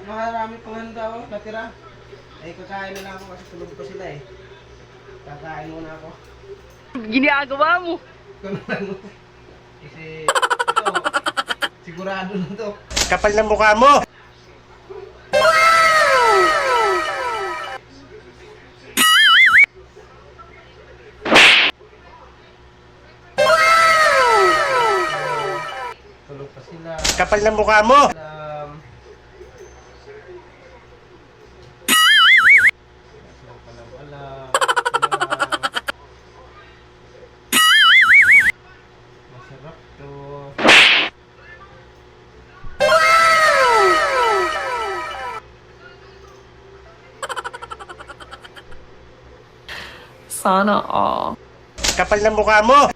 marami pang handa oh, natira. Eh, kakain na lang ako kasi tulog pa sila eh. Kakain muna ako. Ginagawa mo. Kung ano. Kasi, ito, sigurado na to. Kapal ng mukha mo! Tulog pa sila. Kapal ng mukha mo! Masarap to. Sana all. Kapal ng mukha mo!